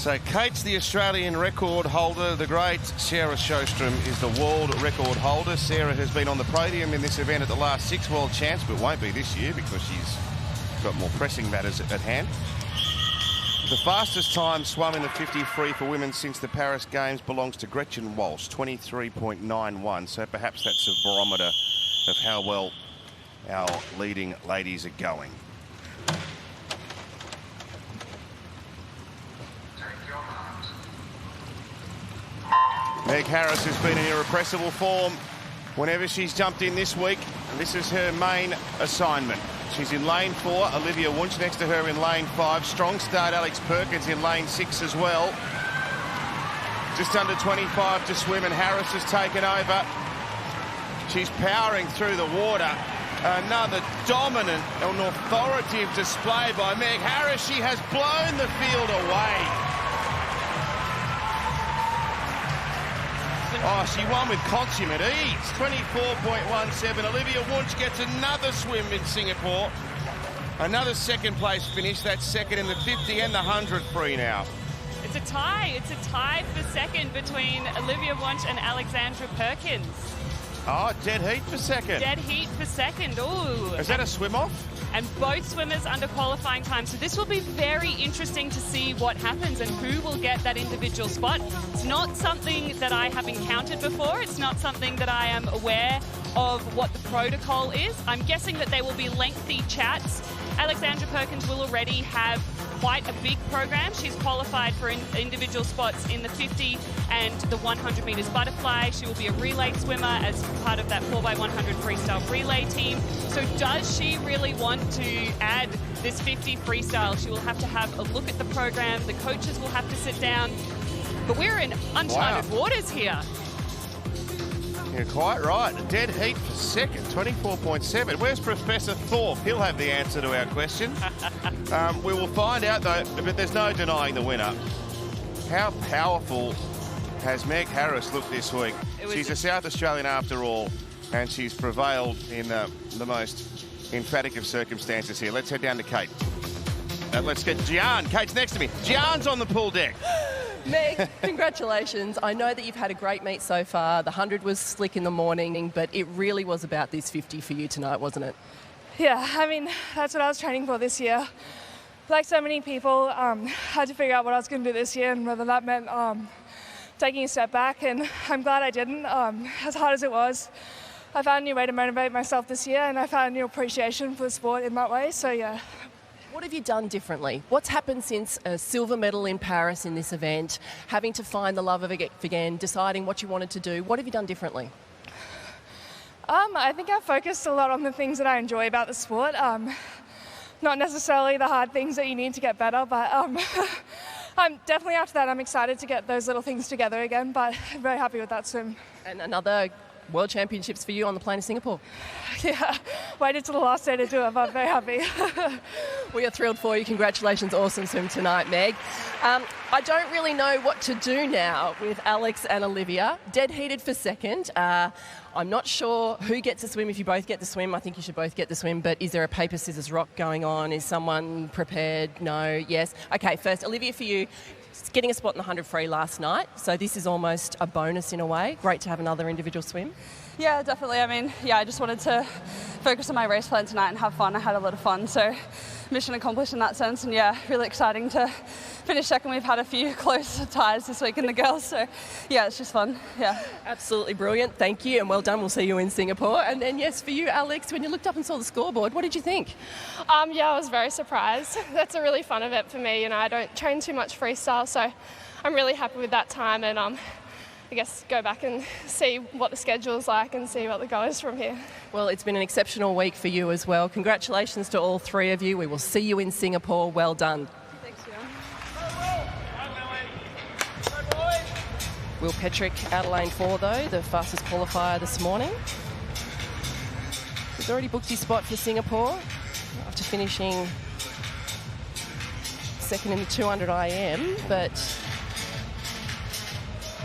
So Kate's the Australian record holder. The great Sarah Sjostrom is the world record holder. Sarah has been on the podium in this event at the last 6 World Champs, but won't be this year because she's got more pressing matters at hand. The fastest time swum in the 50 free for women since the Paris Games belongs to Gretchen Walsh, 23.91. So perhaps that's a barometer of how well our leading ladies are going. Meg Harris has been in irrepressible form whenever she's jumped in this week, and this is her main assignment. She's in lane 4, Olivia Wunsch next to her in lane 5. Strong start, Alex Perkins in lane 6 as well. Just under 25 to swim, and Harris has taken over. She's powering through the water. Another dominant and authoritative display by Meg Harris. She has blown the field away. Oh, she won with consummate ease. 24.17. Olivia Wunsch gets another swim in Singapore. Another second place finish. That's second in the 50 and the 100 free now. It's a tie. It's a tie for second between Olivia Wunsch and Alexandra Perkins. Oh, dead heat for second. Dead heat for second. Ooh. Is that a swim off? And both swimmers under qualifying time. So this will be very interesting to see what happens and who will get that individual spot. It's not something that I have encountered before. It's not something that I am aware of what the protocol is. I'm guessing that there will be lengthy chats. Alexandra Perkins will already have quite a big program. She's qualified for individual spots in the 50 and the 100 metres butterfly. She will be a relay swimmer as part of that 4x100 freestyle relay team. So does she really want to add this 50 freestyle? She will have to have a look at the program. The coaches will have to sit down. But we're in uncharted waters here. You're quite right. A dead heat for second, 24.7. Where's Professor Thorpe? He'll have the answer to our question. We will find out, though, but there's no denying the winner. How powerful has Meg Harris looked this week? She's a South Australian after all, and she's prevailed in the most emphatic of circumstances here. Let's head down to Kate. Let's get Gian. Kate's next to me. Gian's on the pool deck. Meg, congratulations. I know that you've had a great meet so far. The 100 was slick in the morning, but it really was about this 50 for you tonight, wasn't it? Yeah, I mean, that's what I was training for this year. Like so many people, had to figure out what I was going to do this year and whether that meant taking a step back, and I'm glad I didn't. As hard as it was, I found a new way to motivate myself this year, and I found a new appreciation for the sport in that way, so yeah. What have you done differently? What's happened since a silver medal in Paris in this event, having to find the love of it again, deciding what you wanted to do? What have you done differently? I think I've focused a lot on the things that I enjoy about the sport. Not necessarily the hard things that you need to get better, but I'm definitely after that. I'm excited to get those little things together again, but I'm very happy with that swim. And another World Championships for you on the plane to Singapore. Yeah, waited till the last day to do it, but I'm very happy. We are thrilled for you. Congratulations. Awesome swim tonight, Meg. I don't really know what to do now with Alex and Olivia. Dead heated for second. I'm not sure who gets the swim. If you both get the swim, I think you should both get the swim. But is there a paper, scissors, rock going on? Is someone prepared? No? Yes? Okay, first, Olivia, for you, getting a spot in the 100 free last night. So this is almost a bonus in a way. Great to have another individual swim. Yeah, definitely. I mean, yeah, I just wanted to focus on my race plan tonight and have fun. I had a lot of fun, so mission accomplished in that sense. And yeah, really exciting to finish second. We've had a few close ties this week in the girls, so yeah, it's just fun. Yeah. Absolutely brilliant. Thank you, and well done. We'll see you in Singapore. And then, yes, for you, Alex, when you looked up and saw the scoreboard, what did you think? Yeah, I was very surprised. That's a really fun event for me. You know, I don't train too much freestyle, so I'm really happy with that time, and I guess go back and see what the schedule's like and see what the goal is from here. Well, it's been an exceptional week for you as well. Congratulations to all three of you. We will see you in Singapore. Well done. Thanks, Jan. Will Petrick out of lane 4, though, the fastest qualifier this morning. He's already booked his spot for Singapore after finishing second in the 200 IM, but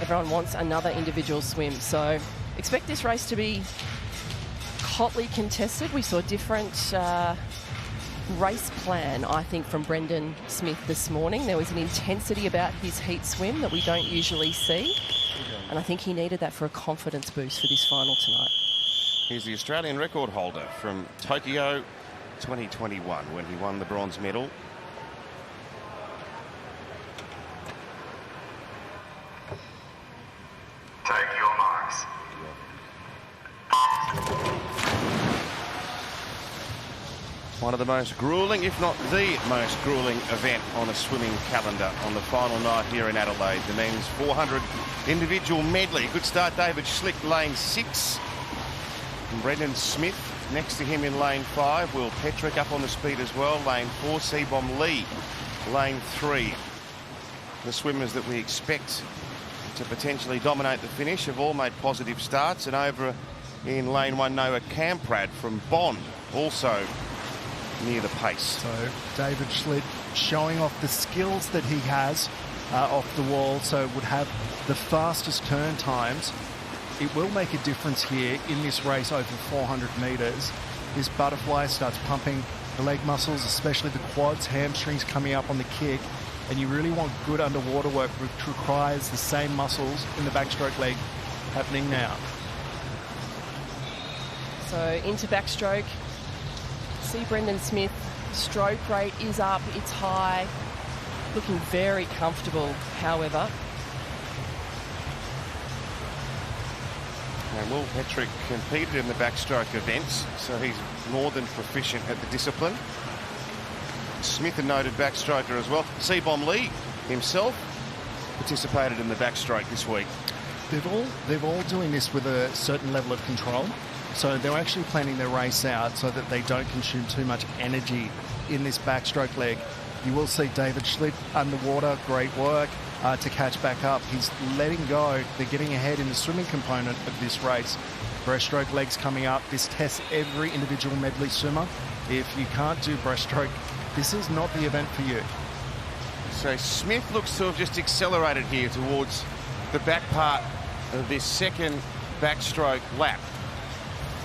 everyone wants another individual swim. So expect this race to be hotly contested. We saw different race plan, I think, from Brendan Smith this morning. There was an intensity about his heat swim that we don't usually see. And I think he needed that for a confidence boost for this final tonight. He's the Australian record holder from Tokyo 2021 when he won the bronze medal. Take your marks. One of the most grueling, if not the most grueling event on a swimming calendar on the final night here in Adelaide. The men's 400 individual medley. Good start, David Schlick, lane 6. And Brendan Smith next to him in lane 5. Will Petrick up on the speed as well. Lane 4, Seabom Lee, lane 3. The swimmers that we expect to potentially dominate the finish have all made positive starts. And over in lane 1, Noah Camprad from Bond, also near the pace. So David Schlitt showing off the skills that he has off the wall, so would have the fastest turn times. It will make a difference here in this race over 400 metres. This butterfly starts pumping the leg muscles, especially the quads, hamstrings coming up on the kick, and you really want good underwater work, which requires the same muscles in the backstroke leg happening now. So into backstroke. See Brendan Smith, stroke rate is up, it's high, looking very comfortable, however. And Will Petrick competed in the backstroke events, so he's more than proficient at the discipline. Smith, a noted backstroker as well. Seabom Lee himself participated in the backstroke this week. They're all doing this with a certain level of control. So they're actually planning their race out so that they don't consume too much energy in this backstroke leg. You will see David Schlitt underwater, great work to catch back up. He's letting go. They're getting ahead in the swimming component of this race. Breaststroke legs coming up. This tests every individual medley swimmer. If you can't do breaststroke, this is not the event for you. So Smith looks to have just accelerated here towards the back part of this second backstroke lap.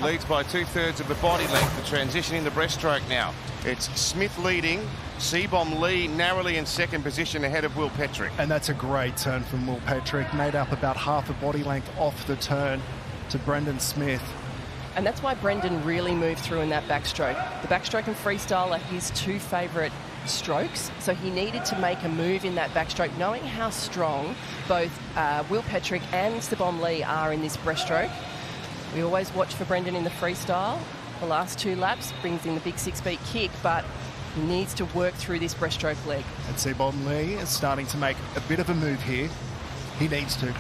Leads by 2/3 of the body length. The transition in the breaststroke now. It's Smith leading, Seabom Lee narrowly in second position ahead of Will Petrick. And that's a great turn from Will Petrick, made up about half a body length off the turn to Brendan Smith. And that's why Brendan really moved through in that backstroke. The backstroke and freestyle are his two favourite strokes, so he needed to make a move in that backstroke, knowing how strong both Will Petrick and Seabom Lee are in this breaststroke. We always watch for Brendan in the freestyle. The last 2 laps brings in the big 6-beat kick, but he needs to work through this breaststroke leg. And Seabom Lee is starting to make a bit of a move here. He needs to.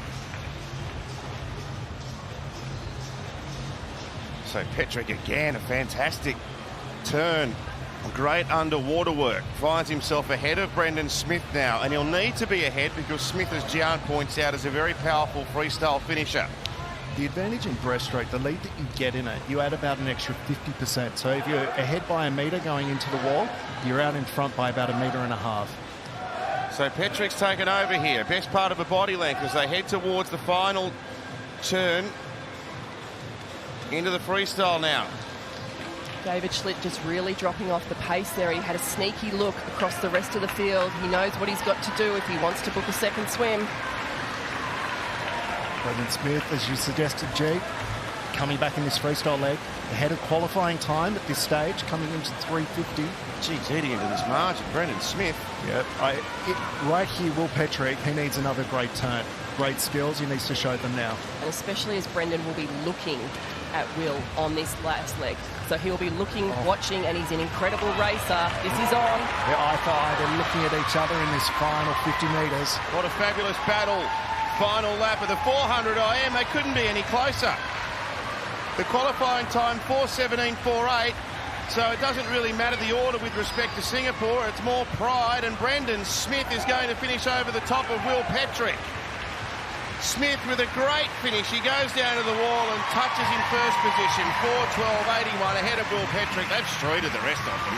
So Petrick again, a fantastic turn. Great underwater work. Finds himself ahead of Brendan Smith now, and he'll need to be ahead because Smith, as Gian points out, is a very powerful freestyle finisher. The advantage in breaststroke, the lead that you get in it, you add about an extra 50%. So if you're ahead by a metre going into the wall, you're out in front by about 1.5 metres. So Petrick's taken over here. Best part of a body length as they head towards the final turn into the freestyle now. David Schlitt just really dropping off the pace there. He had a sneaky look across the rest of the field. He knows what he's got to do if he wants to book a second swim. Brendan Smith, as you suggested, G, coming back in this freestyle leg, ahead of qualifying time at this stage, coming into 3:50. Geez, eating into this margin, Brendan Smith. Yep. Right here, Will Petrick, he needs another great turn. Great skills, he needs to show them now. And especially as Brendan will be looking at Will on this last leg. So he'll be looking, watching, and he's an incredible racer. This is on. They're eye-to-eye, they're looking at each other in this final 50 metres. What a fabulous battle. Final lap of the 400 IM. They couldn't be any closer. The qualifying time 4:17.48. So it doesn't really matter the order with respect to Singapore. It's more pride, and Brendan Smith is going to finish over the top of Will Petrick. Smith with a great finish. He goes down to the wall and touches in first position. 4:12.81 ahead of Will Petrick. They've destroyed the rest of them.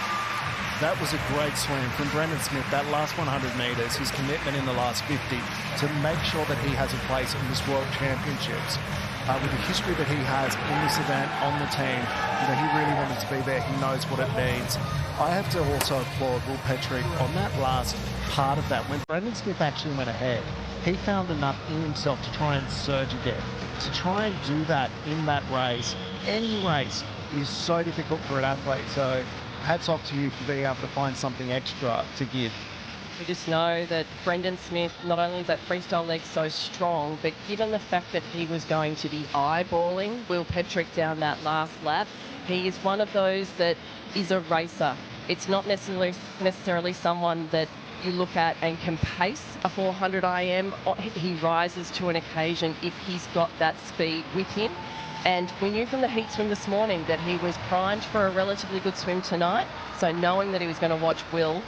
That was a great swim from Brendan Smith. That last 100 metres, his commitment in the last 50 to make sure that he has a place in this World Championships. With the history that he has in this event on the team, he really wanted to be there. He knows what it means. I have to also applaud Will Petrick on that last part of that. When Brendan Smith actually went ahead, he found enough in himself to try and surge again. To try and do that in that race, any race, is so difficult for an athlete. So hats off to you for being able to find something extra to give. We just know that Brendan Smith, not only is that freestyle leg so strong, but given the fact that he was going to be eyeballing Will Petrick down that last lap, he is one of those that is a racer. It's not necessarily someone that you look at and can pace a 400 IM. He rises to an occasion if he's got that speed with him. And we knew from the heat swim this morning that he was primed for a relatively good swim tonight. So knowing that he was going to watch Will,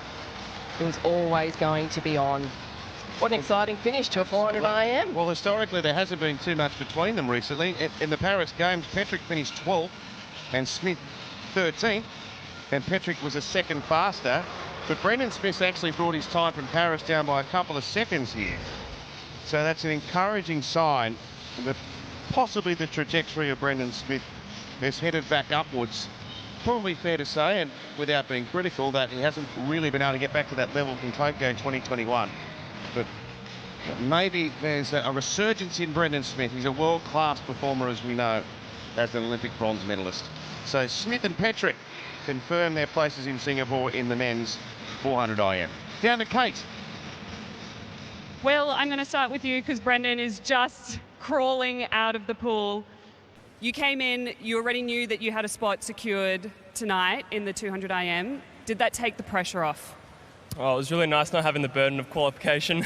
it was always going to be on. What an exciting finish to a 400 IM. Well, historically, there hasn't been too much between them recently. In the Paris Games, Petrick finished 12th and Smith 13th. And Petrick was a second faster. But Brendan Smith actually brought his time from Paris down by a couple of seconds here. So that's an encouraging sign that possibly the trajectory of Brendan Smith has headed back upwards. Probably fair to say, and without being critical, that he hasn't really been able to get back to that level from Tokyo 2021. But maybe there's a resurgence in Brendan Smith. He's a world-class performer, as we know, as an Olympic bronze medalist. So Smith and Petrick confirm their places in Singapore in the men's 400 IM. Down to Kate. Well, I'm going to start with you because Brendan is just crawling out of the pool. You came in, you already knew that you had a spot secured tonight in the 200 IM. Did that take the pressure off? Oh, it was really nice not having the burden of qualification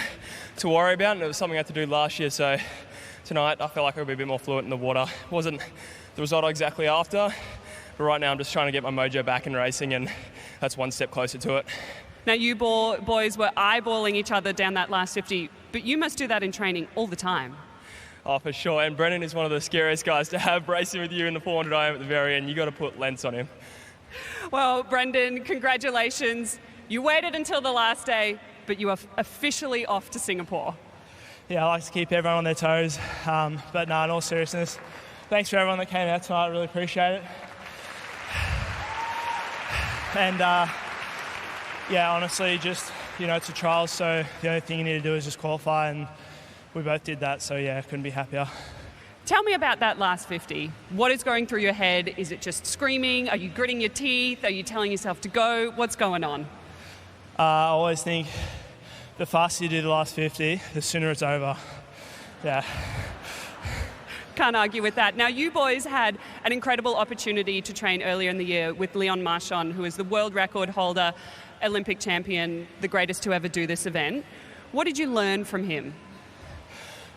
to worry about, and it was something I had to do last year, so tonight I felt like I would be a bit more fluent in the water. It wasn't the result exactly after, but right now I'm just trying to get my mojo back in racing, and that's one step closer to it. Now, you boys were eyeballing each other down that last 50, but you must do that in training all the time. Oh, for sure. And Brendan is one of the scariest guys to have racing with you in the 400 IM at the very end. You got to put lengths on him. Well, Brendan, congratulations. You waited until the last day, but you are officially off to Singapore. Yeah, I like to keep everyone on their toes. But no, in all seriousness, thanks for everyone that came out tonight. I really appreciate it. And yeah, honestly, just, it's a trial, so the only thing you need to do is just qualify, and we both did that, so yeah, couldn't be happier. Tell me about that last 50. What is going through your head? Is it just screaming? Are you gritting your teeth? Are you telling yourself to go? What's going on? I always think the faster you do the last 50, the sooner it's over. Yeah. Can't argue with that. Now, you boys had an incredible opportunity to train earlier in the year with Leon Marchand, who is the world record holder, Olympic champion, the greatest to ever do this event. What did you learn from him?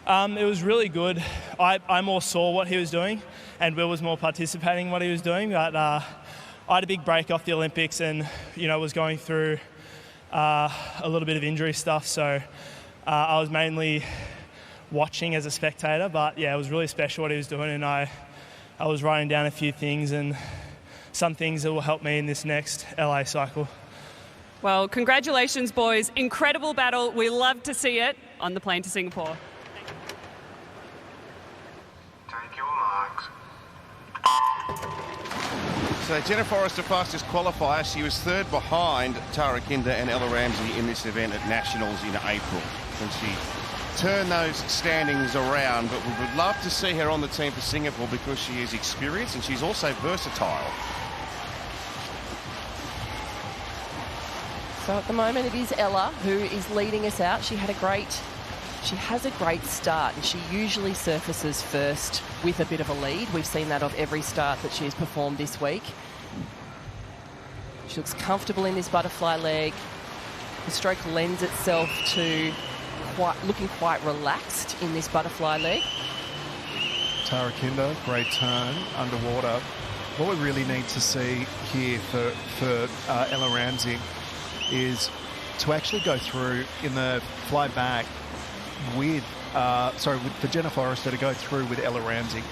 It was really good. I more saw what he was doing, and Will was more participating in what he was doing. But I had a big break off the Olympics, and was going through a little bit of injury stuff. So I was mainly watching as a spectator. But yeah, it was really special what he was doing, and I was writing down a few things and some things that will help me in this next LA cycle. Well, congratulations, boys. Incredible battle. We love to see it on the plane to Singapore. So Jenna Forrester, fastest qualifier. She was third behind Tara Kinder and Ella Ramsey in this event at Nationals in April. And she turned those standings around, but we would love to see her on the team for Singapore because she is experienced and she's also versatile. So at the moment it is Ella who is leading us out. She has a great start, and she usually surfaces first with a bit of a lead. We've seen that of every start that she has performed this week. She looks comfortable in this butterfly leg. The stroke lends itself to looking quite relaxed in this butterfly leg. Tara Kinder, great turn underwater. What we really need to see here for Ella Ramsey is to actually go through in the fly back for Jenna Forrester to go through with Ella Ramsey.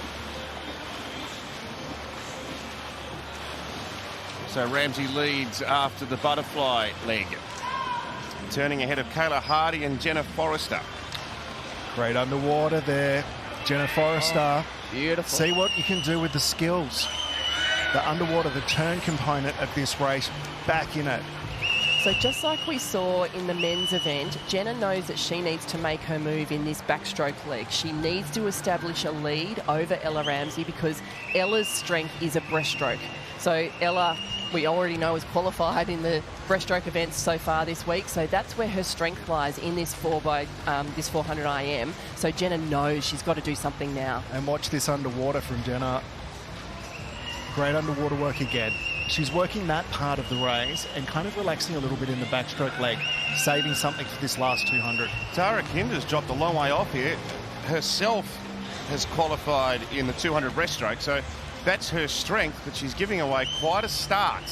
So Ramsey leads after the butterfly leg. Turning ahead of Kayla Hardy and Jenna Forrester. Great underwater there, Jenna Forrester. Beautiful. See what you can do with the skills. The underwater, the turn component of this race, back in it. So just like we saw in the men's event, Jenna knows that she needs to make her move in this backstroke leg. She needs to establish a lead over Ella Ramsey because Ella's strength is a breaststroke. So Ella, we already know, is qualified in the breaststroke events so far this week. So that's where her strength lies in this 400 IM. So Jenna knows she's got to do something now. And watch this underwater from Jenna. Great underwater work again. She's working that part of the race and kind of relaxing a little bit in the backstroke leg, saving something for this last 200. Tara Kinder's dropped a long way off here. Herself has qualified in the 200 breaststroke, so that's her strength, but she's giving away quite a start.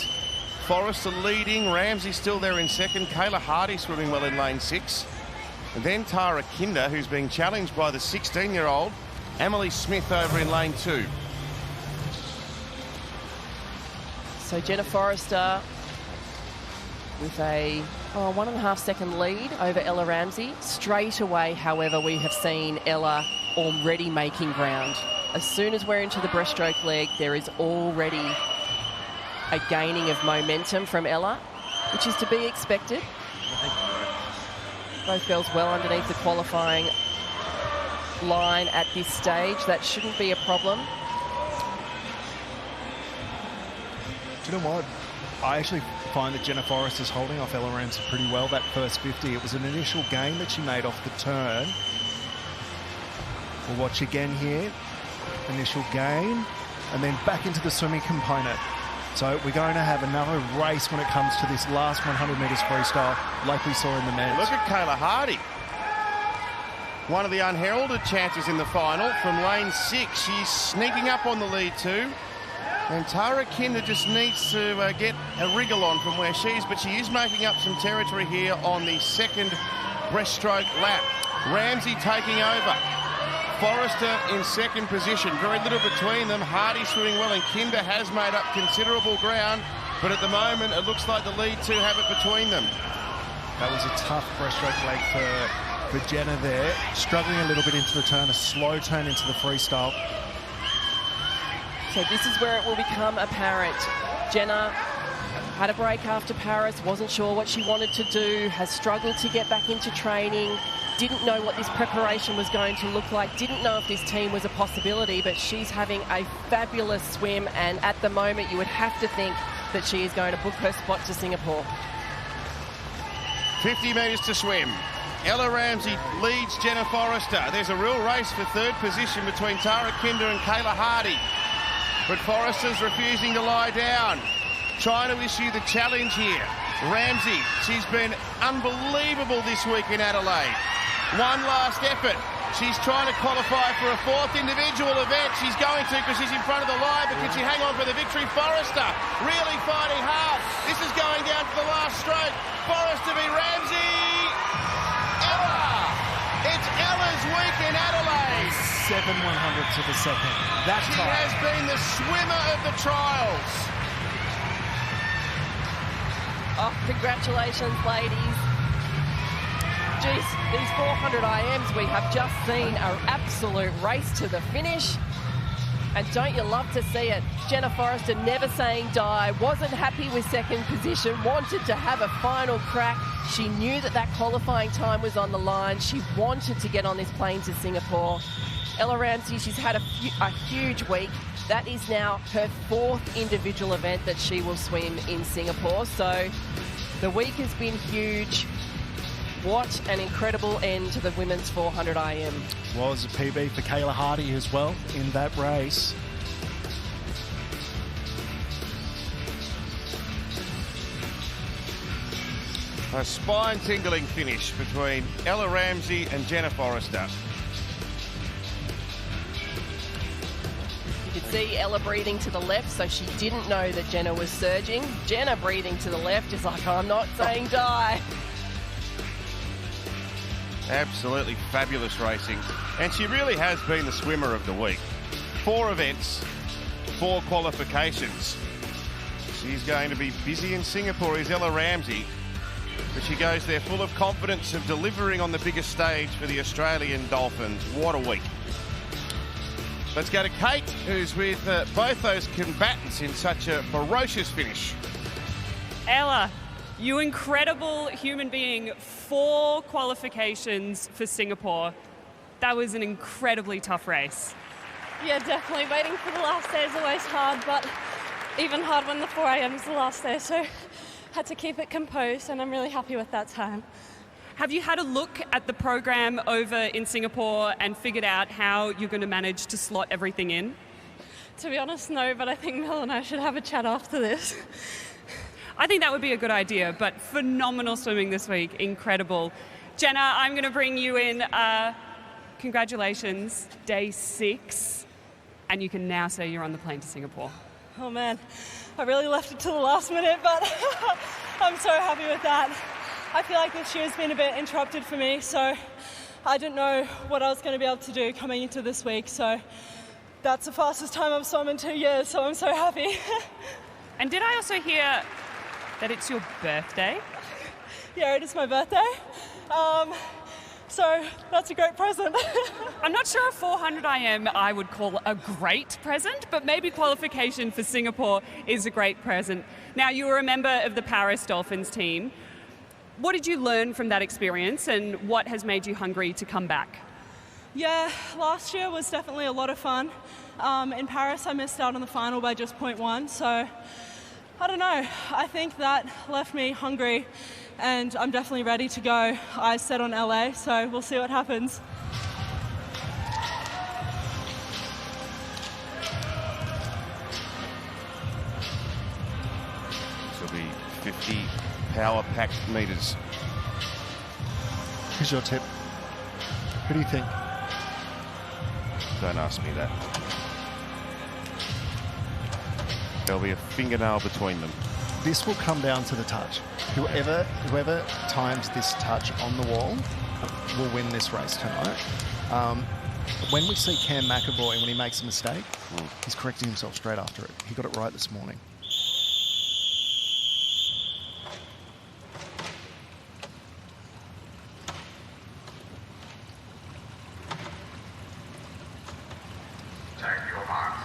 Forrester leading, Ramsey still there in second, Kayla Hardy swimming well in lane 6. And then Tara Kinder, who's being challenged by the 16-year-old Emily Smith over in lane 2. So Jenna Forrester with a 1.5 second lead over Ella Ramsey. Straight away, however, we have seen Ella already making ground. As soon as we're into the breaststroke leg, there is already a gaining of momentum from Ella, which is to be expected. Both girls well underneath the qualifying line at this stage. That shouldn't be a problem. Do you know what? I actually find that Jenna Forrester is holding off Ella Ramsey pretty well that first 50. It was an initial gain that she made off the turn. We'll watch again here. Initial gain, and then back into the swimming component. So we're going to have another race when it comes to this last 100 metres freestyle, like we saw in the men's. Look at Kayla Hardy. One of the unheralded chances in the final from lane 6. She's sneaking up on the lead too. And Tara Kinder just needs to get a wriggle on from where she is, but she is making up some territory here on the second breaststroke lap. Ramsey taking over. Forrester in second position. Very little between them. Hardy swimming well, and Kinder has made up considerable ground, but at the moment it looks like the lead two have it between them. That was a tough breaststroke leg for Jenna there. Struggling a little bit into the turn, a slow turn into the freestyle. So this is where it will become apparent. Jenna had a break after Paris, wasn't sure what she wanted to do, has struggled to get back into training, didn't know what this preparation was going to look like, didn't know if this team was a possibility, but she's having a fabulous swim, and at the moment you would have to think that she is going to book her spot to Singapore. 50 metres to swim. Ella Ramsey leads Jenna Forrester. There's a real race for third position between Tara Kinder and Kayla Hardy. But Forrester's refusing to lie down, trying to issue the challenge here. Ramsey, she's been unbelievable this week in Adelaide. One last effort. She's trying to qualify for a fourth individual event. She's going to because she's in front of the line, but can she hang on for the victory? Forrester really fighting hard. This is going down to the last stroke. Forrester v Ramsey. Ella! It's Ella's week in Adelaide. 7/100 to the second. That she time has been the swimmer of the trials. Oh, congratulations, ladies. Geez, these 400 IMs we have just seen are absolute race to the finish. And don't you love to see it? Jenna Forrester never saying die, wasn't happy with second position, wanted to have a final crack. She knew that that qualifying time was on the line. She wanted to get on this plane to Singapore. Ella Ramsey, she's had a huge week. That is now her fourth individual event that she will swim in Singapore. So the week has been huge. What an incredible end to the women's 400 IM. Was a PB for Kayla Hardy as well in that race. A spine-tingling finish between Ella Ramsey and Jenna Forrester. You could see Ella breathing to the left, so she didn't know that Jenna was surging. Jenna breathing to the left is like, I'm not saying die. Absolutely fabulous racing. And she really has been the swimmer of the week. 4 events, 4 qualifications. She's going to be busy in Singapore, is Ella Ramsey. But she goes there full of confidence of delivering on the biggest stage for the Australian Dolphins. What a week. Let's go to Kate, who's with both those combatants in such a ferocious finish. Ella, you incredible human being. 4 qualifications for Singapore. That was an incredibly tough race. Yeah, definitely. Waiting for the last day is always hard, but even hard when the 4 a.m. is the last day. So had to keep it composed, and I'm really happy with that time. Have you had a look at the program over in Singapore and figured out how you're going to manage to slot everything in? To be honest, no, but I think Mel and I should have a chat after this. I think that would be a good idea, but phenomenal swimming this week. Incredible. Jenna, I'm going to bring you in. Congratulations, day 6, and you can now say you're on the plane to Singapore. Oh man, I really left it till the last minute, but I'm so happy with that. I feel like this year has been a bit interrupted for me, so I didn't know what I was going to be able to do coming into this week, so that's the fastest time I've swum in 2 years, so I'm so happy. And did I also hear that it's your birthday? Yeah, it is my birthday. So that's a great present. I'm not sure a 400 IM I would call a great present, but maybe qualification for Singapore is a great present. Now, you were a member of the Paris Dolphins team. What did you learn from that experience, and what has made you hungry to come back? Yeah, last year was definitely a lot of fun. In Paris, I missed out on the final by just 0.1, so I don't know. I think that left me hungry, and I'm definitely ready to go. Eyes set on LA, so we'll see what happens. This will be 50 power-packed metres. Who's your tip? Who do you think? Don't ask me that. There'll be a fingernail between them. This will come down to the touch. Whoever times this touch on the wall will win this race tonight. When we see Cam McAvoy, when he makes a mistake, he's correcting himself straight after it. He got it right this morning. Take your marks.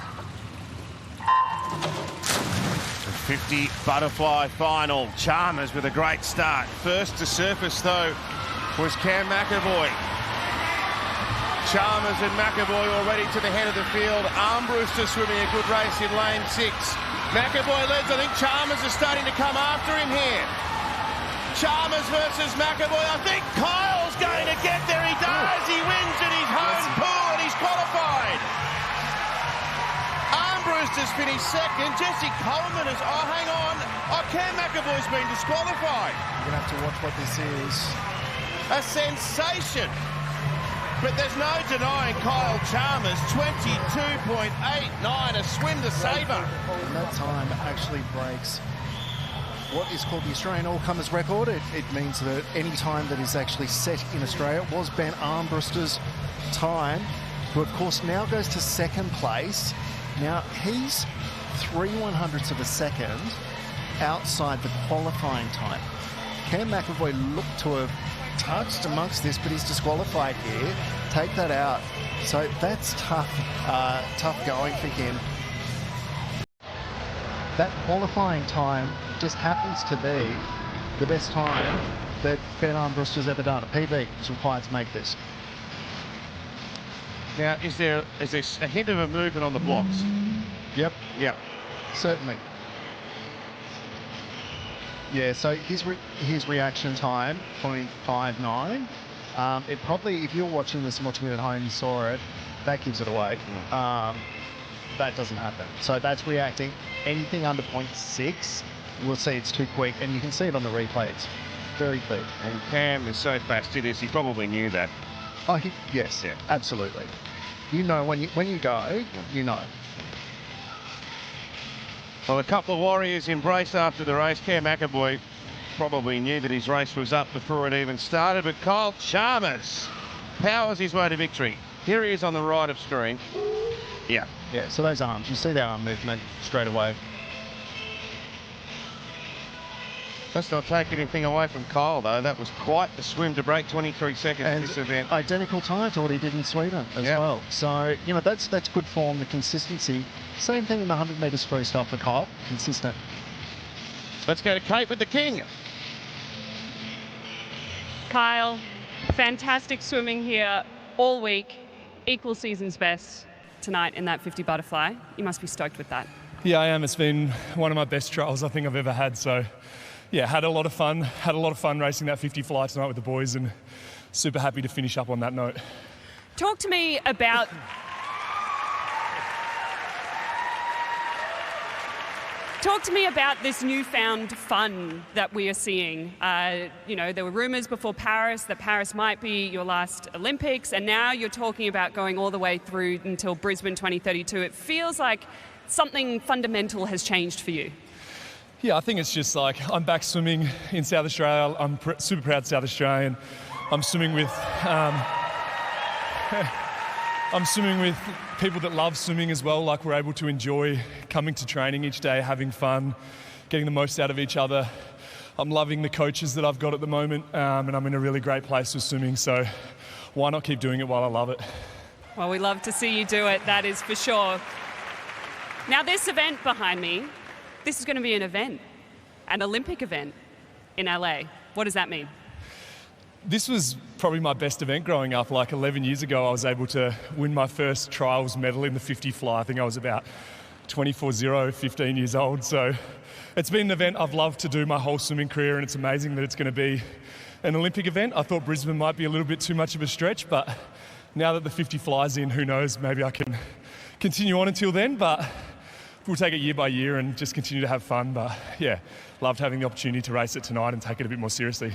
50 butterfly final. Chalmers with a great start. First to surface, though, was Cam McAvoy. Chalmers and McAvoy already to the head of the field. Armbruster swimming a good race in lane 6. McAvoy leads. I think Chalmers is starting to come after him here. Chalmers versus McAvoy. I think Kyle's going to get there. He does. He wins in his home pool and he's qualified. Armbruster's finished second. Jesse Coleman is... Oh, hang on. Oh, Cam McAvoy's been disqualified. You're going to have to watch what this is. A sensation. But there's no denying Kyle Chalmers, 22.89, a swim to saver. And that time actually breaks what is called the Australian All-Comers record. It means that any time that is actually set in Australia was Ben Armbruster's time, who of course now goes to second place. Now he's 3/100ths of a second outside the qualifying time. Cam McAvoy looked to have touched amongst this, but he's disqualified here. Take that out. So that's tough going for him. That qualifying time just happens to be the best time that Ben Armbruster's ever done. A PB is required to make this. Now, is there a hint of a movement on the blocks? Yep. Yep. Certainly. Yeah, so his reaction time, 0.59. It probably, if you're watching this and watching it at home, you saw it, that gives it away. That doesn't happen. So that's reacting. Anything under 0.6, we'll see it's too quick, and you can see it on the replay. It's very quick. And Cam is so fastidious, he probably knew that. Oh, yes, yeah, absolutely. You know when you go, you know. Well, a couple of Warriors embraced after the race. Cam McAvoy probably knew that his race was up before it even started, but Kyle Chalmers powers his way to victory. Here he is on the right of screen. Yeah. Yeah, so those arms, you see the arm movement straight away. Let's not take anything away from Kyle, though. That was quite the swim to break 23 seconds And this event. identical time to what he did in Sweden as well. So, you know, that's good form, the consistency. Same thing in the 100 metres freestyle for Kyle. Consistent. Let's go to Kate with the king. Kyle, fantastic swimming here all week. Equal season's best tonight in that 50 butterfly. You must be stoked with that. Yeah, I am. It's been one of my best trials I think I've ever had. So, yeah, had a lot of fun. Had a lot of fun racing that 50 fly tonight with the boys, and super happy to finish up on that note. Talk to me about this newfound fun that we are seeing. You know, there were rumours before Paris that Paris might be your last Olympics, and now you're talking about going all the way through until Brisbane 2032. It feels like something fundamental has changed for you. Yeah, I think it's just like I'm back swimming in South Australia. I'm super proud South Australian. I'm swimming with people that love swimming as well. Like, we're able to enjoy coming to training each day, having fun, getting the most out of each other. I'm loving the coaches that I've got at the moment, and I'm in a really great place with swimming. So why not keep doing it while I love it? Well, we love to see you do it, that is for sure. Now, this event behind me, this is going to be an event, an Olympic event in LA. What does that mean? This was probably my best event growing up. Like 11 years ago, I was able to win my first trials medal in the 50 fly. I think I was about 24-0, 15 years old. So it's been an event I've loved to do my whole swimming career, and it's amazing that it's going to be an Olympic event. I thought Brisbane might be a little bit too much of a stretch, but now that the 50 fly's in, who knows, maybe I can continue on until then. But we'll take it year by year and just continue to have fun. But yeah, loved having the opportunity to race it tonight and take it a bit more seriously.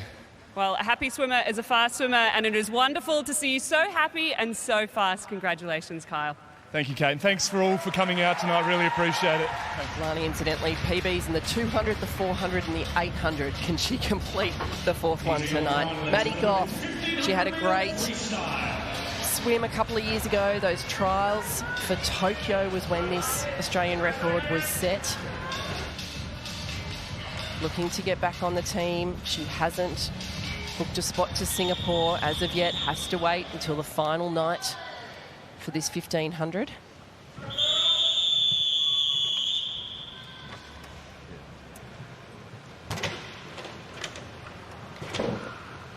Well, a happy swimmer is a fast swimmer, and it is wonderful to see you so happy and so fast. Congratulations, Kyle. Thank you, Kate, and thanks for all for coming out tonight. Really appreciate it. Lani, incidentally, PBs in the 200, the 400 and the 800. Can she complete the fourth one tonight? Maddie Goff, she had a great swim a couple of years ago. Those trials for Tokyo was when this Australian record was set. Looking to get back on the team. She hasn't booked a spot to Singapore as of yet. Has to wait until the final night for this 1500.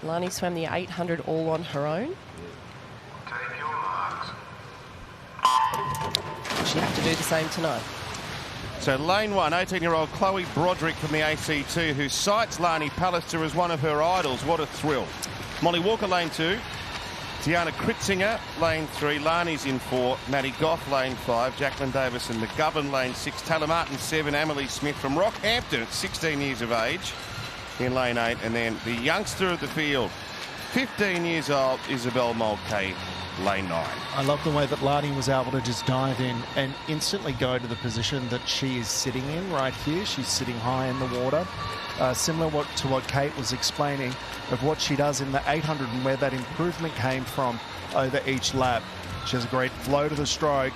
Lani swam the 800 all on her own. Take your marks. She'll have to do the same tonight. So lane one, 18-year-old Chloe Broderick from the ACT, who cites Lani Pallister as one of her idols. What a thrill. Molly Walker, lane two. Tiana Kritzinger, lane three. Lani's in four. Maddie Goff, lane five. Jacqueline Davis and McGovern, lane six. Taylor Martin, seven. Amelie Smith from Rockhampton at 16 years of age in lane eight. And then the youngster of the field, 15 years old, Isabel Mulcahy, lane nine. I love the way that Lani was able to just dive in and instantly go to the position that she is sitting in right here. She's sitting high in the water. Similar to what Kate was explaining of what she does in the 800 and where that improvement came from over each lap. She has a great flow to the stroke.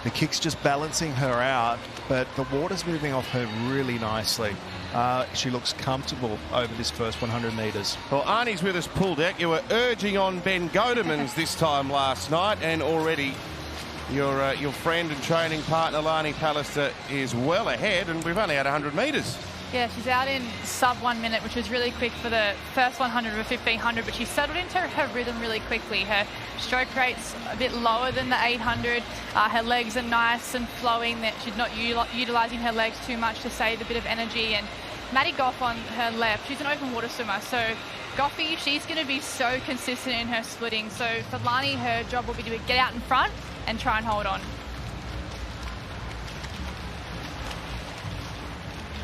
The kick's just balancing her out, but the water's moving off her really nicely. She looks comfortable over this first 100 metres. Well, Arnie's with us, pull deck. You were urging on Ben Godemans this time last night, and already your friend and training partner, Lani Pallister, is well ahead, and we've only had 100 metres. Yeah, she's out in sub 1 minute, which was really quick for the first 100 of a 1500, but she settled into her rhythm really quickly. Her stroke rate's a bit lower than the 800. Her legs are nice and flowing, that she's not utilising her legs too much to save a bit of energy. And Maddie Goff on her left, she's an open water swimmer, so Goffy, she's going to be so consistent in her splitting. So for Lani, her job will be to get out in front and try and hold on.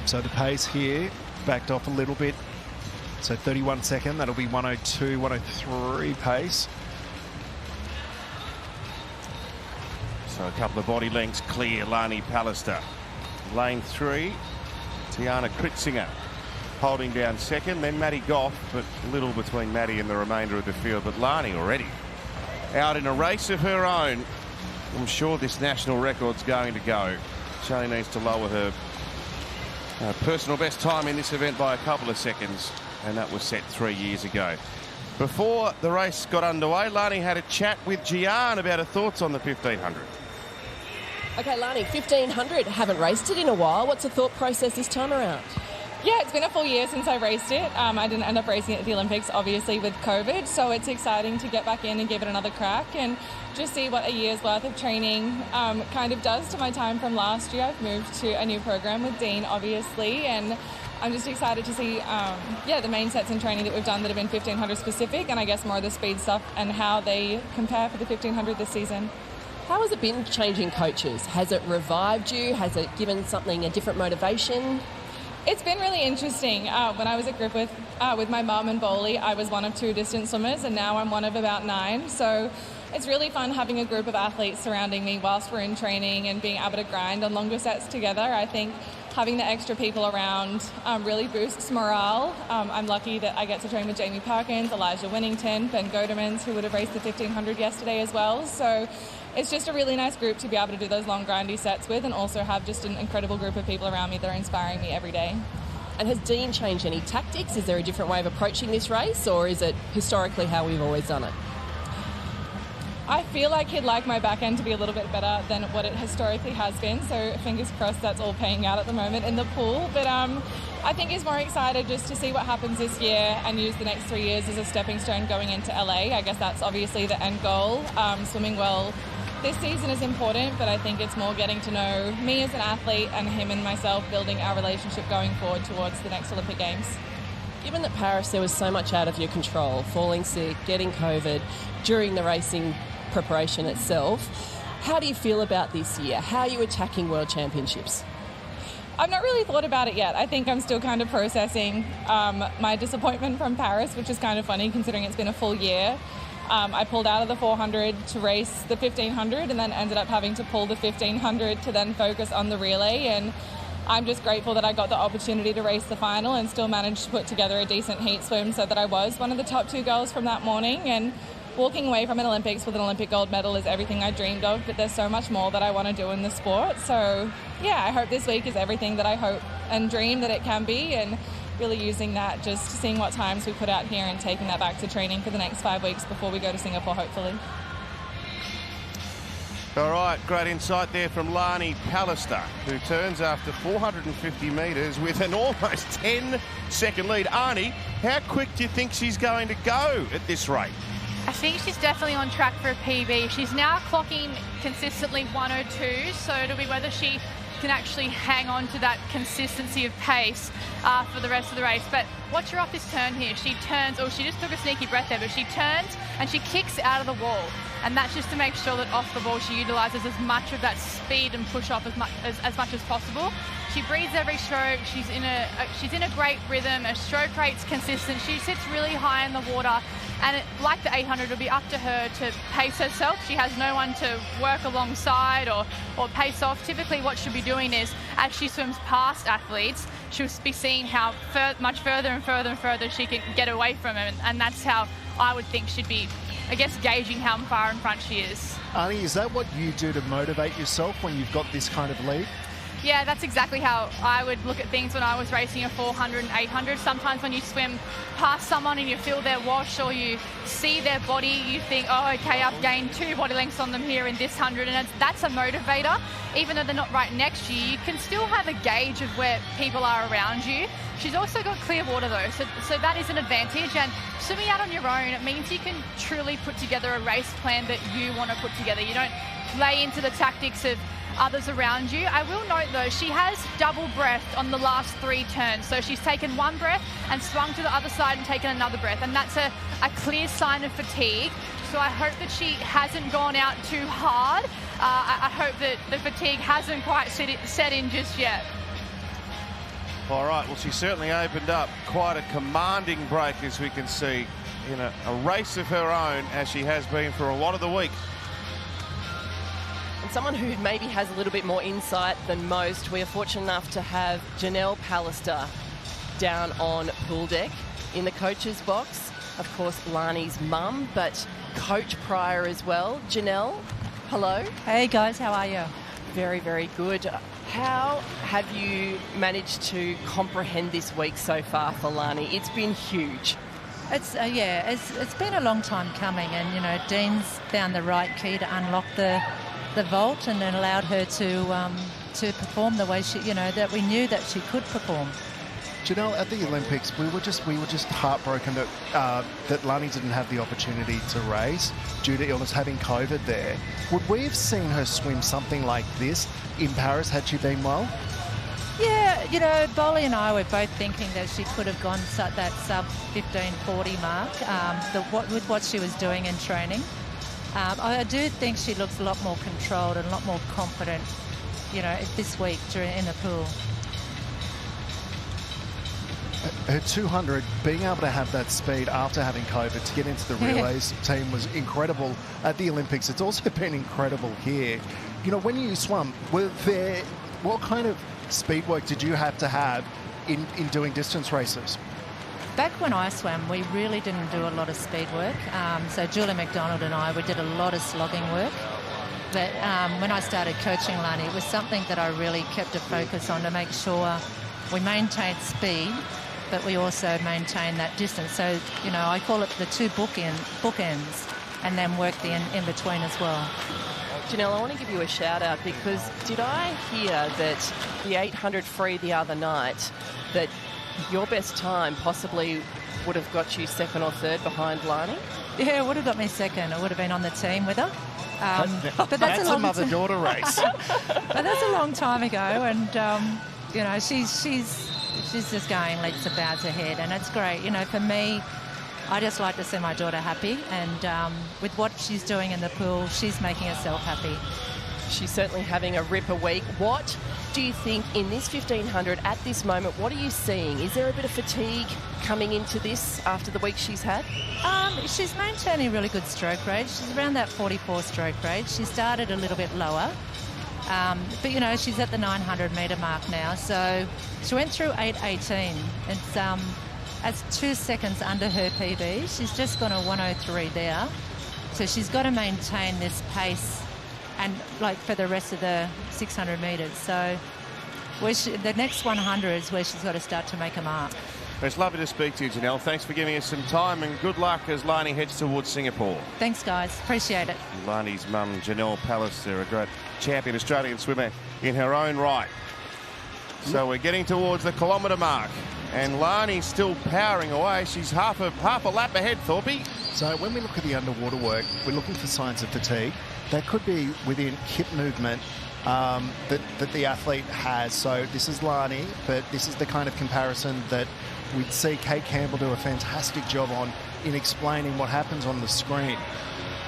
So the pace here backed off a little bit. So 31 second, that'll be 102, 103 pace. So a couple of body lengths clear, Lani Pallister. Lane three, Tiana Kritzinger holding down second, then Maddie Goff, but little between Maddie and the remainder of the field. But Lani already out in a race of her own. I'm sure this national record's going to go. She only needs to lower her Personal best time in this event by a couple of seconds, and that was set 3 years ago. Before the race got underway, Lani had a chat with Gian about her thoughts on the 1500. Okay, Lani, 1500, haven't raced it in a while. What's the thought process this time around? Yeah, it's been a full year since I raced it. I didn't end up racing it at the Olympics, obviously, with COVID, so it's exciting to get back in and give it another crack and just see what a year's worth of training kind of does to my time from last year. I've moved to a new program with Dean, obviously, and I'm just excited to see, the main sets in training that we've done that have been 1500 specific, and I guess more of the speed stuff and how they compare for the 1500 this season. How has it been changing coaches? Has it revived you? Has it given something a different motivation? It's been really interesting. When I was at Grip with my mum and Bowley, I was one of 2 distance swimmers, and now I'm one of about 9. So it's really fun having a group of athletes surrounding me whilst we're in training and being able to grind on longer sets together. I think having the extra people around really boosts morale. I'm lucky that I get to train with Jamie Parkins, Elijah Winnington, Ben Godemans, who would have raced the 1500 yesterday as well. So it's just a really nice group to be able to do those long grindy sets with, and also have just an incredible group of people around me that are inspiring me every day. And has Dean changed any tactics? Is there a different way of approaching this race, or is it historically how we've always done it? I feel like he'd like my back end to be a little bit better than what it historically has been, so fingers crossed that's all paying out at the moment in the pool. But I think he's more excited just to see what happens this year and use the next 3 years as a stepping stone going into LA. I guess that's obviously the end goal. Swimming well this season is important, but I think it's more getting to know me as an athlete and him and myself, building our relationship going forward towards the next Olympic Games. Given that Paris, there was so much out of your control, falling sick, getting COVID, during the racing preparation itself, how do you feel about this year? How are you attacking World Championships? I've not really thought about it yet. I think I'm still kind of processing my disappointment from Paris, which is kind of funny considering it's been a full year. I pulled out of the 400 to race the 1500 and then ended up having to pull the 1500 to then focus on the relay, and I'm just grateful that I got the opportunity to race the final and still managed to put together a decent heat swim so that I was one of the top 2 girls from that morning. And walking away from an Olympics with an Olympic gold medal is everything I dreamed of, but there's so much more that I want to do in the sport. So yeah, I hope this week is everything that I hope and dream that it can be, and really using that, just seeing what times we put out here and taking that back to training for the next 5 weeks before we go to Singapore, hopefully. All right, great insight there from Lani Pallister, who turns after 450 metres with an almost 10-second lead. Arnie, how quick do you think she's going to go at this rate? I think she's definitely on track for a PB. She's now clocking consistently 102, so it'll be whether she can actually hang on to that consistency of pace for the rest of the race. But watch her off this turn here. She turns, she just took a sneaky breath there, but she turns and she kicks out of the wall. And that's just to make sure that off the ball she utilises as much of that speed and push off as much as possible. She breathes every stroke. She's in a great rhythm. Her stroke rate's consistent. She sits really high in the water. And like the 800, it'll be up to her to pace herself. She has no one to work alongside or pace off. Typically what she'll be doing is, as she swims past athletes, she'll be seeing how much further and further and further she can get away from them. And that's how I would think she'd be, I guess, gauging how far in front she is. Arnie, is that what you do to motivate yourself when you've got this kind of lead? Yeah, that's exactly how I would look at things when I was racing a 400 and 800. Sometimes when you swim past someone and you feel their wash or you see their body, you think, oh, okay, I've gained 2 body lengths on them here in this 100, and that's a motivator. Even though they're not right next to you, you can still have a gauge of where people are around you. She's also got clear water though, so that is an advantage, and swimming out on your own, it means you can truly put together a race plan that you want to put together. You don't play into the tactics of others around you. I will note though, she has double breathed on the last 3 turns. So she's taken 1 breath and swung to the other side and taken another breath. And that's a clear sign of fatigue. So I hope that she hasn't gone out too hard. I hope that the fatigue hasn't quite set in just yet. All right, well, she certainly opened up quite a commanding break, as we can see, in a race of her own, as she has been for a lot of the week. And someone who maybe has a little bit more insight than most, we are fortunate enough to have Janelle Pallister down on pool deck in the coach's box. Of course, Lani's mum, but coach prior as well. Janelle, hello. Hey guys, how are you? Very, very good. How have you managed to comprehend this week so far for Lani? It's been huge. It's been a long time coming, and you know, Dean's found the right key to unlock the vault, and then allowed her to perform the way that we knew that she could perform. Janelle, at the Olympics, we were just heartbroken that Lani didn't have the opportunity to race due to illness, having COVID there. Would we have seen her swim something like this in Paris had she been well? Yeah, Bolly and I were both thinking that she could have gone that sub 15:40 mark with what she was doing in training. I do think she looks a lot more controlled and a lot more confident, this week in the pool. Her 200, being able to have that speed after having COVID to get into the relays team was incredible at the Olympics. It's also been incredible here. When you swam, what kind of speed work did you have to have in doing distance races? Back when I swam, we really didn't do a lot of speed work. So Julie McDonald and we did a lot of slogging work. But when I started coaching Lani, it was something that I really kept a focus on to make sure we maintained speed, but we also maintain that distance. So, I call it the two bookends, and then work the in between as well. Janelle, I want to give you a shout out because did I hear that the 800 free the other night, that your best time possibly would have got you second or third behind Lani? Yeah, it would have got me second. I would have been on the team with her. But that's a mother-daughter race. But that's a long time ago, and she's just going leaps and bounds ahead, and it's great. For me, I just like to see my daughter happy, and with what she's doing in the pool, she's making herself happy. She's certainly having a ripper week. What do you think in this 1500 at this moment, what are you seeing? Is there a bit of fatigue coming into this after the week she's had? She's maintaining a really good stroke rate. She's around that 44 stroke rate. She started a little bit lower. But, she's at the 900 metre mark now. So she went through 8:18. That's 2 seconds under her PB. She's just gone a 1:03 there. So she's got to maintain this pace and for the rest of the 600 metres. So the next 100 is where she's got to start to make a mark. It's lovely to speak to you, Janelle. Thanks for giving us some time, and good luck as Lani heads towards Singapore. Thanks, guys. Appreciate it. Lani's mum, Janelle Pallister, a great champion Australian swimmer in her own right. So we're getting towards the kilometre mark, and Lani's still powering away. She's half a lap ahead, Thorpe. So when we look at the underwater work, we're looking for signs of fatigue. That could be within hip movement that the athlete has. So this is Lani, but this is the kind of comparison that we'd see Kate Campbell do a fantastic job on in explaining what happens on the screen.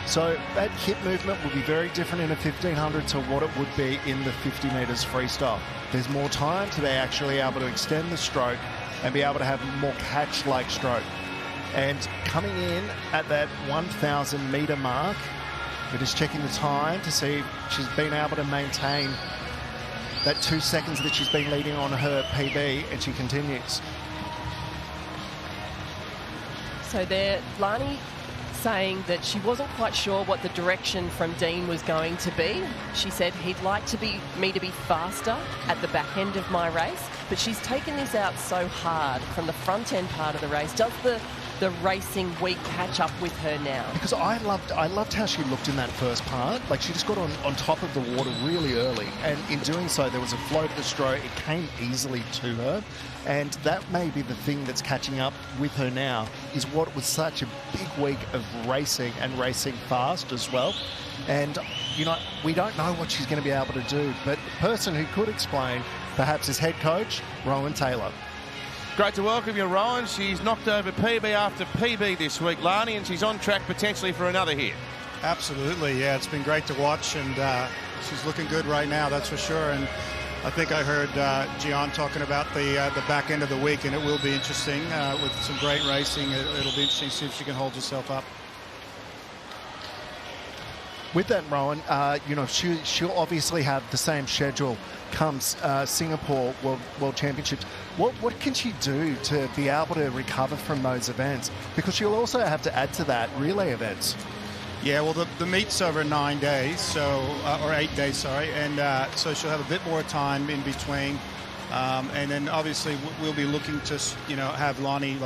So that hip movement will be very different in a 1500 to what it would be in the 50 metres freestyle. There's more time to be actually able to extend the stroke and be able to have more catch-like stroke. And coming in at that 1,000 metre mark, we're just checking the time to see if she's been able to maintain that 2 seconds that she's been leading on her PB, and she continues. So there, Lani saying that she wasn't quite sure what the direction from Dean was going to be. She said he'd like me to be faster at the back end of my race, but she's taken this out so hard from the front end part of the race. Does the racing week catch up with her now? Because I loved how she looked in that first part. She just got on top of the water really early, and in doing so there was a flow to the stroke. It came easily to her, and that may be the thing that's catching up with her now, is what was such a big week of racing, and racing fast as well. And we don't know what she's going to be able to do, but the person who could explain perhaps is head coach Rowan Taylor. Great to welcome you, Ryan. She's knocked over PB after PB this week, Lani, and she's on track potentially for another here. Absolutely, yeah. It's been great to watch, and she's looking good right now, that's for sure. And I think I heard Gian talking about the back end of the week, and it will be interesting with some great racing. It'll be interesting to see if she can hold herself up. With that, Rowan, she'll obviously have the same schedule comes Singapore World Championships. What can she do to be able to recover from those events? Because she'll also have to add to that relay events. Yeah, well, the meet's over 9 days, so or 8 days, sorry, and so she'll have a bit more time in between. And then obviously we'll be looking to, have Lonnie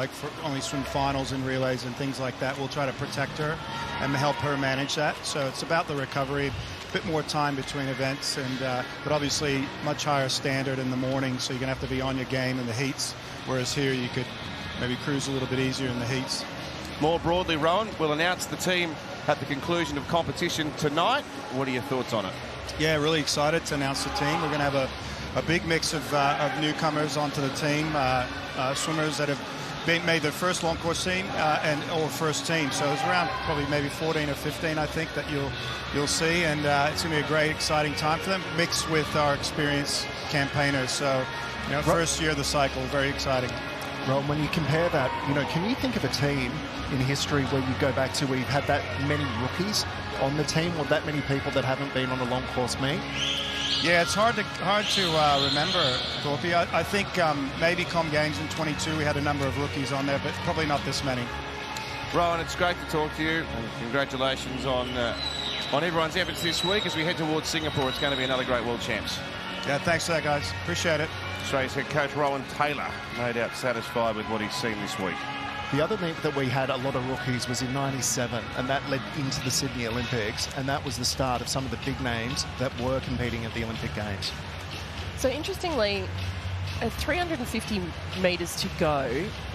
only swim finals and relays and things like that. We'll try to protect her and help her manage that. So it's about the recovery, a bit more time between events, and but obviously much higher standard in the morning. So you're gonna have to be on your game in the heats, whereas here you could maybe cruise a little bit easier in the heats. More broadly, Rowan, we'll announce the team at the conclusion of competition tonight. What are your thoughts on it? Yeah, really excited to announce the team. We're going to have a big mix of newcomers onto the team, swimmers that have made their first long course team or first team. So it's around probably maybe 14 or 15, I think, that you'll see, and it's going to be a great, exciting time for them, mixed with our experienced campaigners. So, first year of the cycle, very exciting. Well, when you compare that, can you think of a team in history where you go back to where you've had that many rookies on the team, or that many people that haven't been on a long course meet? Yeah, it's hard to remember, Thorpe. I think maybe Com Games in 22 we had a number of rookies on there, but probably not this many. Rowan, it's great to talk to you, and congratulations on everyone's efforts this week as we head towards Singapore. It's going to be another great World Champs. Yeah, thanks for that, guys. Appreciate it. Australia's head coach Rowan Taylor, no doubt satisfied with what he's seen this week. The other meet that we had a lot of rookies was in '97, and that led into the Sydney Olympics, and that was the start of some of the big names that were competing at the Olympic Games. So interestingly, at 350 metres to go,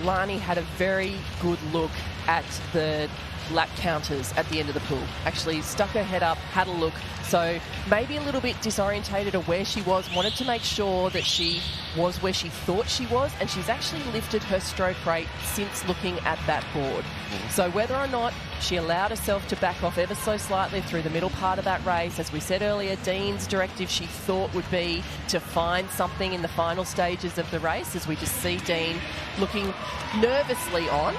Lani had a very good look at the lap counters at the end of the pool. Actually stuck her head up, had a look. So maybe a little bit disorientated of where she was, wanted to make sure that she was where she thought she was, and she's actually lifted her stroke rate since looking at that board. So whether or not she allowed herself to back off ever so slightly through the middle part of that race, as we said earlier, Dean's directive she thought would be to find something in the final stages of the race, as we just see Dean looking nervously on.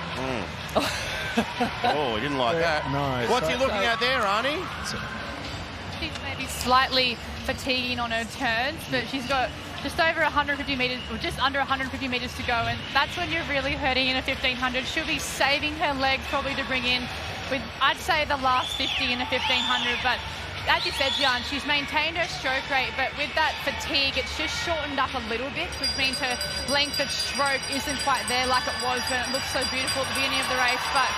Oh, he didn't like that. No. What's he looking at there, Arnie? She's maybe slightly fatiguing on her turns, but she's got just over 150 metres, or just under 150 metres to go, and that's when you're really hurting in a 1500. She'll be saving her legs probably to bring in with, I'd say, the last 50 in a 1500, but as you said, Jan, she's maintained her stroke rate, but with that fatigue, it's just shortened up a little bit, which means her length of stroke isn't quite there like it was when it looked so beautiful at the beginning of the race. But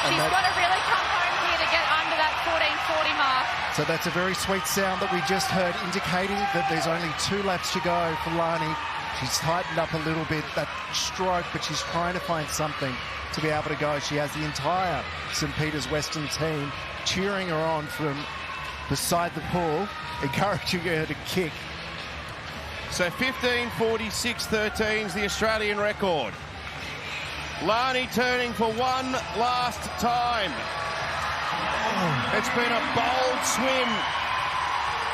she's got to really come home here to get under that 1440 mark. So that's a very sweet sound that we just heard, indicating that there's only 2 laps to go for Lani. She's tightened up a little bit, that stroke, but she's trying to find something to be able to go. She has the entire St. Peter's Western team cheering her on from beside the pool, encouraging her to kick. So 15:46.13 is the Australian record. Lani turning for one last time. It's been a bold swim,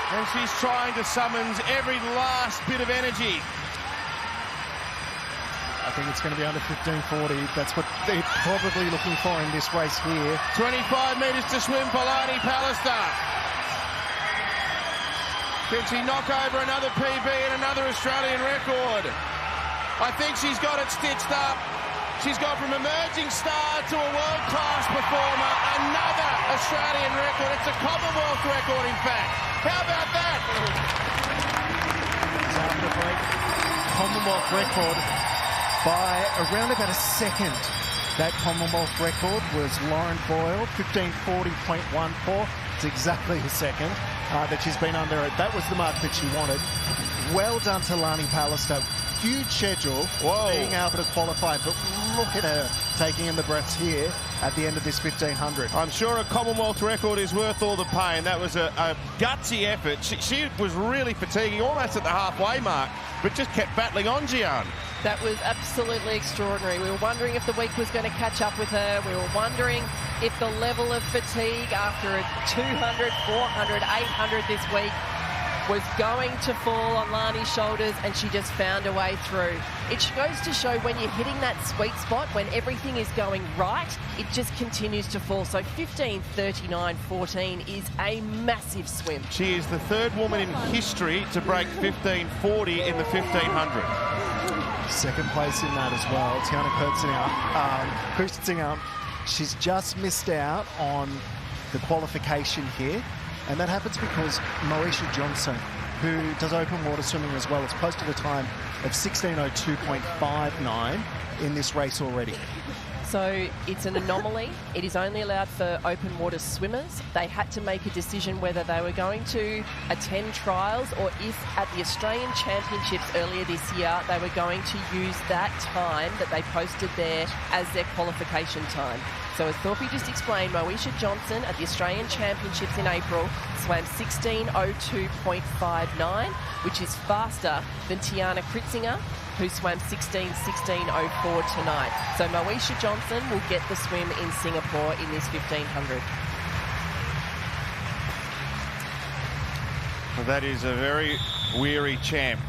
and she's trying to summons every last bit of energy. I think it's going to be under 1540. That's what they're probably looking for in this race here. 25 metres to swim for Lani Pallister. Can she knock over another PB and another Australian record? I think she's got it stitched up. She's gone from emerging star to a world-class performer. Another Australian record. It's a Commonwealth record, in fact. How about that? After the break, Commonwealth record by around about a second. That Commonwealth record was Lauren Boyle, 1540.14. It's exactly a second that she's been under it. That was the mark that she wanted. Well done to Lani Pallister. Huge schedule, being able to qualify, but look at her taking in the breaths here at the end of this 1500. I'm sure a Commonwealth record is worth all the pain. That was a gutsy effort. She was really fatiguing, almost at the halfway mark, but just kept battling on, Gian. That was absolutely extraordinary. We were wondering if the week was going to catch up with her. We were wondering if the level of fatigue after a 200, 400, 800 this week was going to fall on Lani's shoulders, and she just found her way through. It goes to show when you're hitting that sweet spot, when everything is going right, it just continues to fall. So 15:39.14 is a massive swim. She is the third woman in history to break 15:40 in the 1500. Second place in that as well. Tiana Kurtzinger, she's just missed out on the qualification here. And that happens because Moesha Johnson, who does open water swimming as well, has posted a time of 16:02.59 in this race already. So it's an anomaly. It is only allowed for open water swimmers. They had to make a decision whether they were going to attend trials or if at the Australian Championships earlier this year they were going to use that time that they posted there as their qualification time. So as Thorpe just explained, Moesha Johnson at the Australian Championships in April swam 16:02.59, which is faster than Tiana Kritzinger, who swam 16:16.04 tonight. So Moesha Johnson will get the swim in Singapore in this 1500. Well, that is a very weary champ.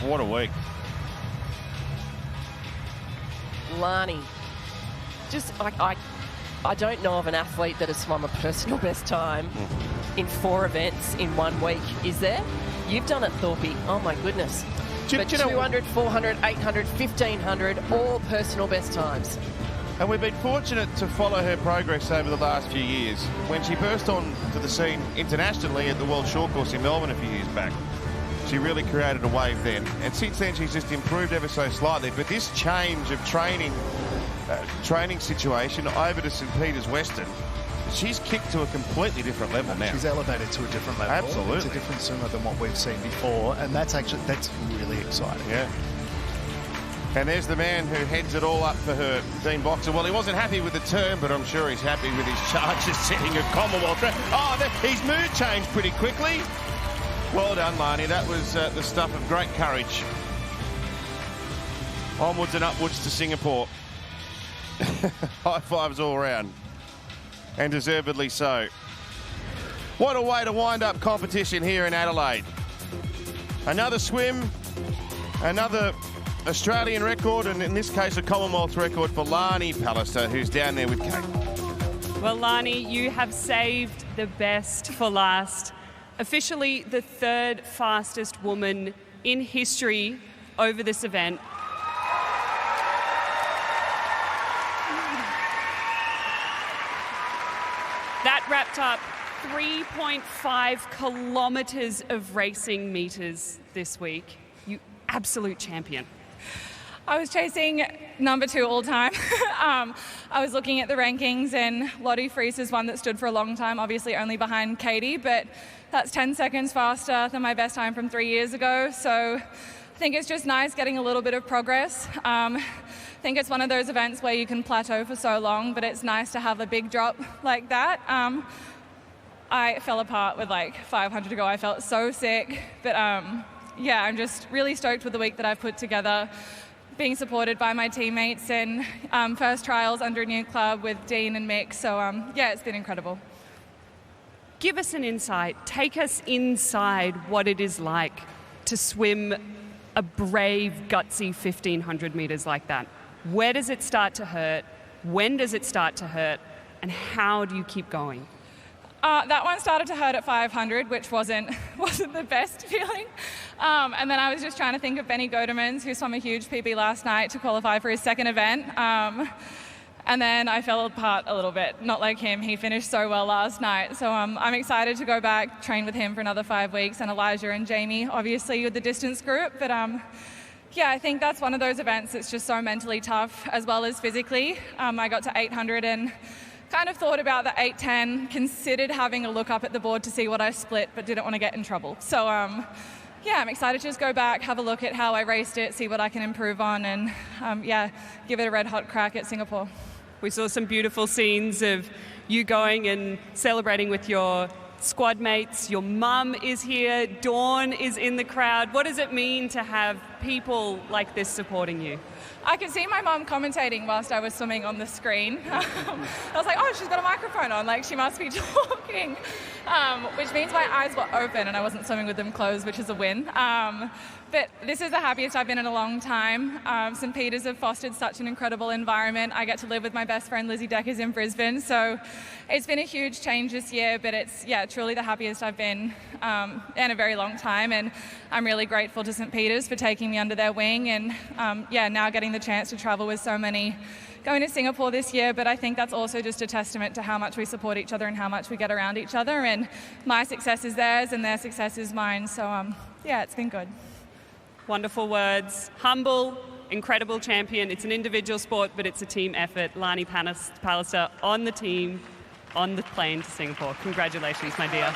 What a week. Lani, just I don't know of an athlete that has swum a personal best time in 4 events in 1 week, is there? You've done it, Thorpe. Oh my goodness. But 200, 400, 800, 1500, all personal best times. And we've been fortunate to follow her progress over the last few years. When she burst onto the scene internationally at the World Short Course in Melbourne a few years back, she really created a wave then. And since then, she's just improved ever so slightly. But this change of training situation over to St. Peter's Western, she's kicked to a completely different level now. She's elevated to a different level. Absolutely. It's a different swimmer than what we've seen before, and that's really exciting. Yeah. And there's the man who heads it all up for her, Dean Boxer. Well, he wasn't happy with the term, but I'm sure he's happy with his charges setting a Commonwealth record. Oh, his mood changed pretty quickly. Well done, Lani. That was the stuff of great courage. Onwards and upwards to Singapore. High fives all around. And deservedly so. What a way to wind up competition here in Adelaide. Another swim, another Australian record, and in this case a Commonwealth record for Lani Pallister, who's down there with Kate. Well, Lani, you have saved the best for last. Officially the 3rd fastest woman in history over this event. That wrapped up 3.5 kilometres of racing metres this week. You absolute champion. I was chasing number 2 all time. I was looking at the rankings, and Lottie Friese is one that stood for a long time, obviously only behind Katie, but that's 10 seconds faster than my best time from 3 years ago. So I think it's just nice getting a little bit of progress. I think it's one of those events where you can plateau for so long, but it's nice to have a big drop like that. I fell apart with like 500 to go. I felt so sick, but yeah, I'm just really stoked with the week that I've put together, being supported by my teammates, and first trials under a new club with Dean and Mick. So yeah, it's been incredible. Give us an insight. Take us inside what it is like to swim a brave, gutsy 1500 metres like that. Where does it start to hurt? When does it start to hurt? And how do you keep going? That one started to hurt at 500, which wasn't the best feeling. And then I was just trying to think of Benny Godemans, who swam a huge PB last night to qualify for his second event. And then I fell apart a little bit. Not like him, he finished so well last night. So I'm excited to go back, train with him for another 5 weeks, and Elijah and Jamie, obviously, with the distance group. But yeah, I think that's one of those events that's just so mentally tough as well as physically. I got to 800 and kind of thought about the 810, considered having a look up at the board to see what I split, but didn't want to get in trouble. So yeah, I'm excited to just go back, have a look at how I raced it, see what I can improve on, and yeah, give it a red hot crack at Singapore. We saw some beautiful scenes of you going and celebrating with your squad mates. Your mum is here. Dawn is in the crowd. What does it mean to have people like this supporting you? I could see my mum commentating whilst I was swimming on the screen. I was like, oh, she's got a microphone on, like she must be talking, which means my eyes were open and I wasn't swimming with them closed, which is a win. But this is the happiest I've been in a long time. St. Peter's have fostered such an incredible environment. I get to live with my best friend Lizzie Deckers in Brisbane, so it's been a huge change this year, but it's, yeah, truly the happiest I've been in a very long time, and I'm really grateful to St. Peter's for taking me under their wing, and yeah, now getting the chance to travel with so many going to Singapore this year, but I think that's also just a testament to how much we support each other and how much we get around each other, and my success is theirs and their success is mine. So, yeah, it's been good. Wonderful words. Humble, incredible champion. It's an individual sport, but it's a team effort. Lani Pallister on the team, on the plane to Singapore. Congratulations, my dear.